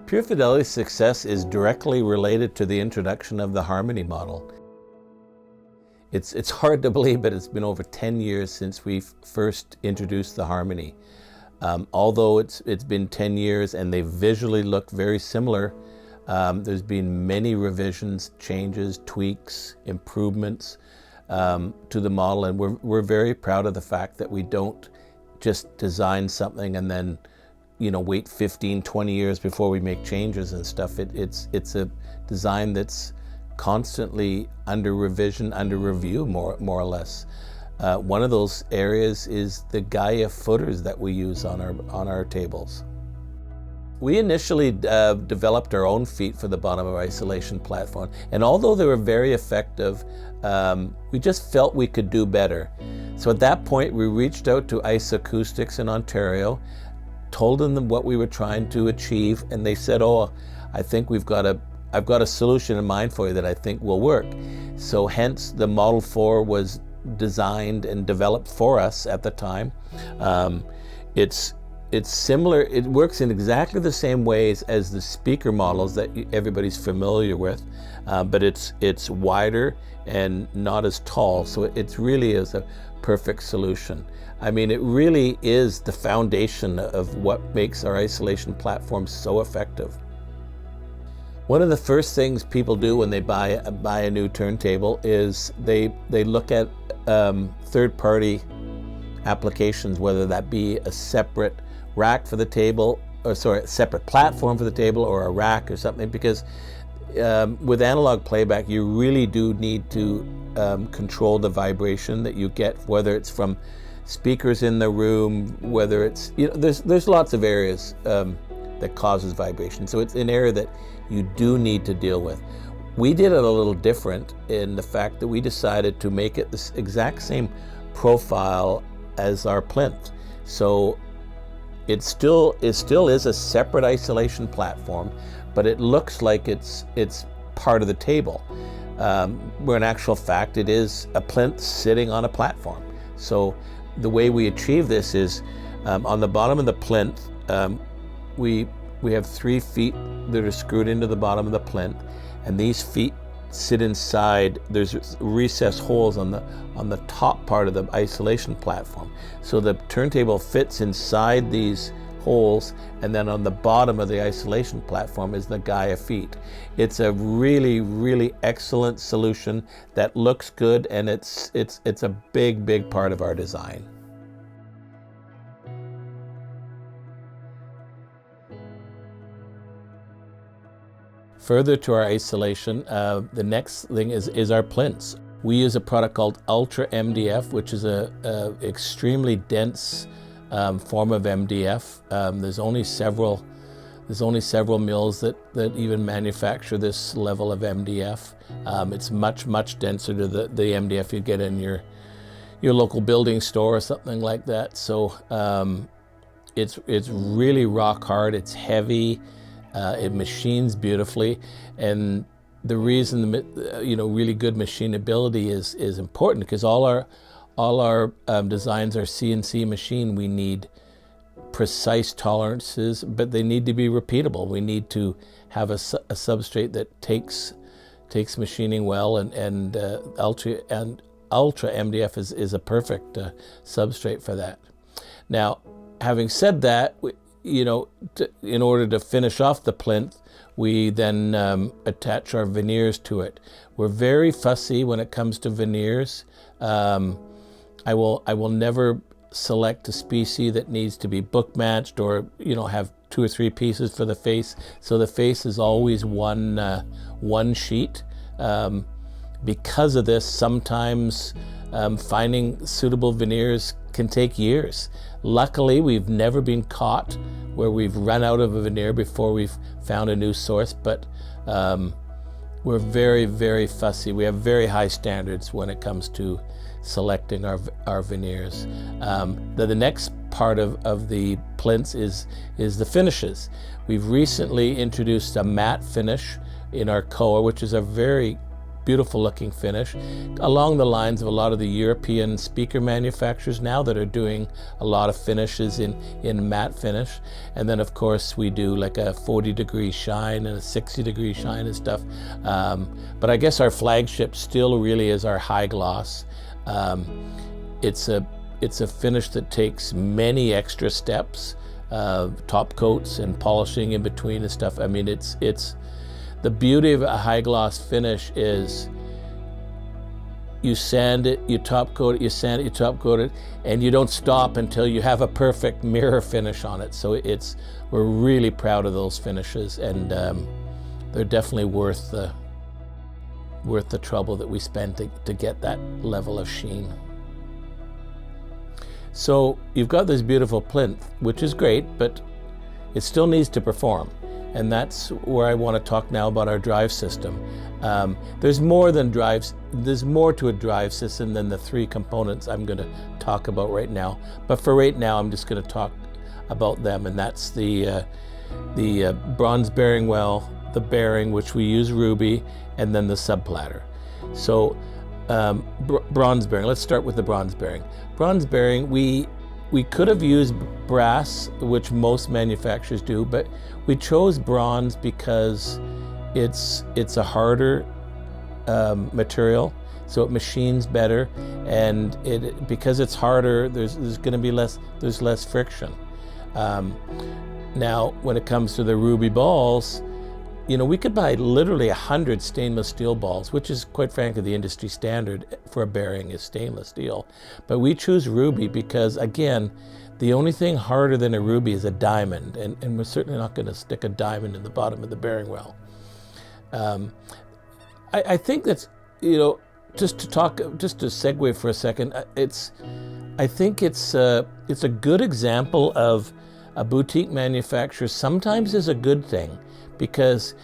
Pure Fidelity's success is directly related to the introduction of the Harmony model. It's hard to believe, but it's been over 10 years since we first introduced the Harmony. Although it's been 10 years and they visually look very similar, there's been many revisions, changes, tweaks, improvements to the model, and we're very proud of the fact that we don't just design something and then wait 15, 20 years before we make changes and stuff. It's a design that's constantly under revision, under review, more or less. One of those areas is the Gaia footers that we use on our tables. We initially developed our own feet for the bottom of our isolation platform, and although they were very effective, we just felt we could do better. So at that point, we reached out to Ice Acoustics in Ontario, told them what we were trying to achieve, and they said, "Oh, I think I've got a solution in mind for you that I think will work." So hence the Model 4 was designed and developed for us at the time. It's similar, it works in exactly the same ways as the speaker models that everybody's familiar with, but it's wider and not as tall, so it really is a perfect solution. I mean, it really is the foundation of what makes our isolation platform so effective. One of the first things people do when they buy a new turntable is they look at third-party applications, whether that be a separate rack for the table, a separate platform for the table, or a rack or something, because with analog playback, you really do need to control the vibration that you get, whether it's from speakers in the room, whether it's, there's lots of areas that causes vibration. So it's an area that you do need to deal with. We did it a little different in the fact that we decided to make it this exact same profile as our Plinth. So it still is a separate isolation platform, but it looks like it's part of the table. Where in actual fact it is a Plinth sitting on a platform. So the way we achieve this is on the bottom of the Plinth, we have 3 feet that are screwed into the bottom of the Plinth, and these feet sit inside. There's recessed holes on the top part of the isolation platform. So the turntable fits inside these holes, and then on the bottom of the isolation platform is the Gaia feet. It's a really, really excellent solution that looks good, and it's a big part of our design. Further to our isolation, the next thing is our Plinths. We use a product called Ultra MDF, which is a extremely dense form of MDF. There's only several mills that even manufacture this level of MDF. It's much denser to the MDF you get in your local building store or something like that. So it's really rock hard. It's heavy. It machines beautifully, and the reason really good machinability is important, because all our designs are CNC machine. We need precise tolerances, but they need to be repeatable. We need to have a substrate that takes machining well, and Ultra MDF is a perfect substrate for that. Now, having said that, in order to finish off the Plinth, we then attach our veneers to it. We're very fussy when it comes to veneers. I will never select a species that needs to be book matched, or have 2 or 3 pieces for the face. So the face is always one sheet. Because of this, sometimes finding suitable veneers can take years. Luckily, we've never been caught where we've run out of a veneer before we've found a new source, but we're very fussy. We have very high standards when it comes to selecting our veneers. The next part of the Plinths is the finishes. We've recently introduced a matte finish in our Koa, which is a very beautiful looking finish, along the lines of a lot of the European speaker manufacturers now that are doing a lot of finishes in matte finish. And then of course we do like a 40-degree shine and a 60-degree shine and stuff. But I guess our flagship still really is our high gloss. It's a finish that takes many extra steps, top coats and polishing in between and stuff. I mean, it's the beauty of a high gloss finish is you sand it, you top coat it, you sand it, you top coat it, and you don't stop until you have a perfect mirror finish on it. So we're really proud of those finishes, and they're definitely worth the trouble that we spend to get that level of sheen. So you've got this beautiful plinth, which is great, but it still needs to perform. And that's where I want to talk now about our drive system. There's more than drives. There's more to a drive system than the three components I'm going to talk about right now. But for right now, I'm just going to talk about them, and that's the bronze bearing well, the bearing, which we use ruby, and then the subplatter. So bronze bearing. Let's start with the bronze bearing. Bronze bearing, we could have used brass, which most manufacturers do, but we chose bronze because it's a harder material, so it machines better, and because it's harder, there's going to be less friction. Now, when it comes to the ruby balls, you know, we could buy literally 100 stainless steel balls, which is quite frankly the industry standard for a bearing is stainless steel. But we choose ruby because, again, the only thing harder than a ruby is a diamond, and we're certainly not going to stick a diamond in the bottom of the bearing well. I think that's, you know, just to segue for a second, I think it's a good example of a boutique manufacturer sometimes is a good thing. Because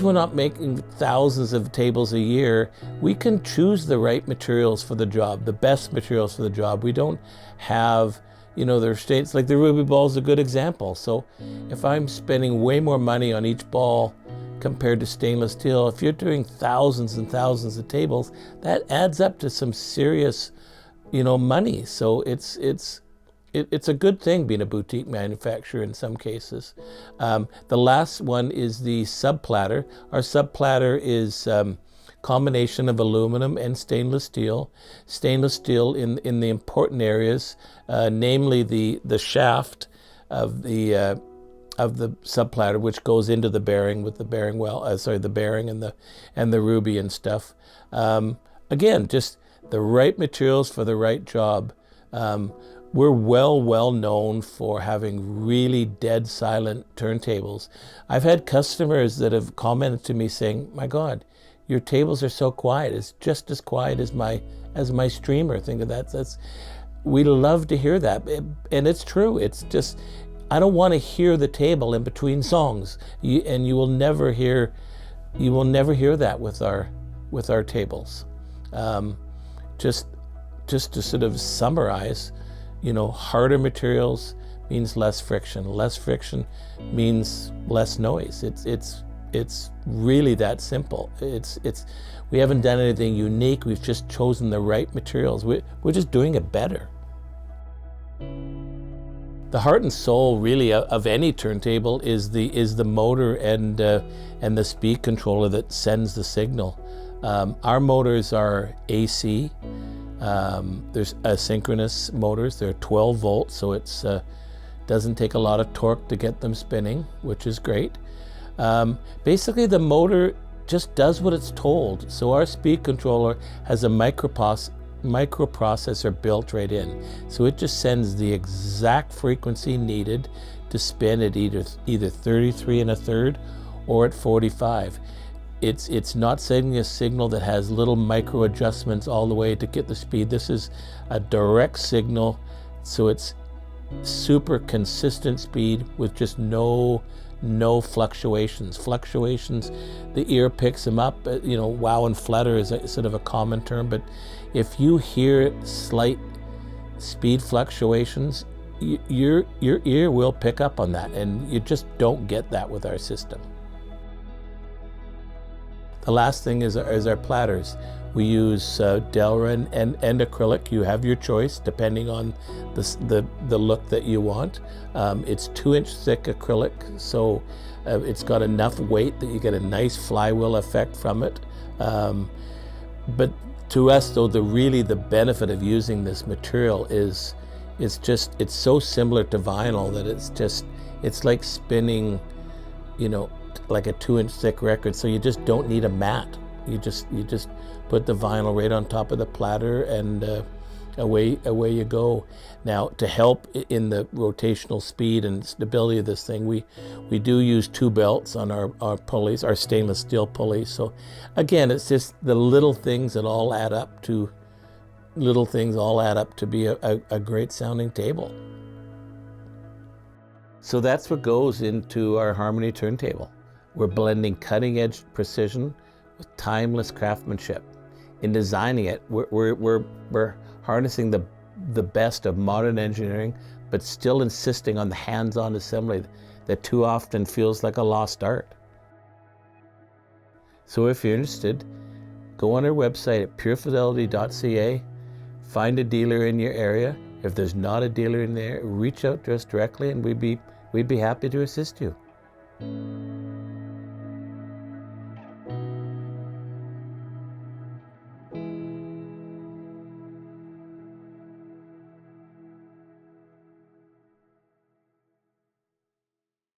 we're not making thousands of tables a year, we can choose the right materials for the job, the best materials for the job. We don't have, you know, there are states like the ruby ball is a good example. So if I'm spending way more money on each ball compared to stainless steel, if you're doing thousands and thousands of tables, that adds up to some serious, you know, money. So it's a good thing being a boutique manufacturer in some cases. The last one is the subplatter. Our subplatter is combination of aluminum and stainless steel. Stainless steel in the important areas, namely the shaft of the subplatter, which goes into the bearing with the bearing well. The bearing and the ruby and stuff. Again, just the right materials for the right job. We're well known for having really dead silent turntables. I've had customers that have commented to me saying, "My God, your tables are so quiet. It's just as quiet as my streamer." Think of that. We love to hear that, and it's true. It's just I don't want to hear the table in between songs, and you will never hear that with our tables. Just to sort of summarize. You know, harder materials means less friction. Less friction means less noise. It's really that simple. We haven't done anything unique. We've just chosen the right materials. We're just doing it better. The heart and soul, really, of any turntable is the motor and the speed controller that sends the signal. Our motors are AC. There's asynchronous motors. They're 12 volts, so it's doesn't take a lot of torque to get them spinning, which is great. Basically, the motor just does what it's told. So our speed controller has a microprocessor built right in. So it just sends the exact frequency needed to spin at either 33 1/3 or at 45. It's not sending a signal that has little micro adjustments all the way to get the speed. This is a direct signal, so it's super consistent speed with just no fluctuations. Fluctuations, the ear picks them up. You know, wow and flutter is sort of a common term, but if you hear slight speed fluctuations, your ear will pick up on that, and you just don't get that with our system. The last thing is our platters. We use Delra and acrylic. You have your choice depending on the look that you want. It's 2-inch thick acrylic, so it's got enough weight that you get a nice flywheel effect from it. But to us, though, the benefit of using this material is it's so similar to vinyl that it's like spinning, like a 2-inch thick record. So you just don't need a mat. You just put the vinyl right on top of the platter, and away you go. Now, to help in the rotational speed and stability of this thing, we do use 2 belts on our pulleys, our stainless steel pulleys. So again, it's just the little things that all add up to be a great sounding table. So that's what goes into our Harmony turntable. We're blending cutting edge precision with timeless craftsmanship. In designing it, we're harnessing the best of modern engineering, but still insisting on the hands-on assembly that too often feels like a lost art. So if you're interested, go on our website at purefidelity.ca, find a dealer in your area. If there's not a dealer in there, reach out to us directly, and we'd be happy to assist you.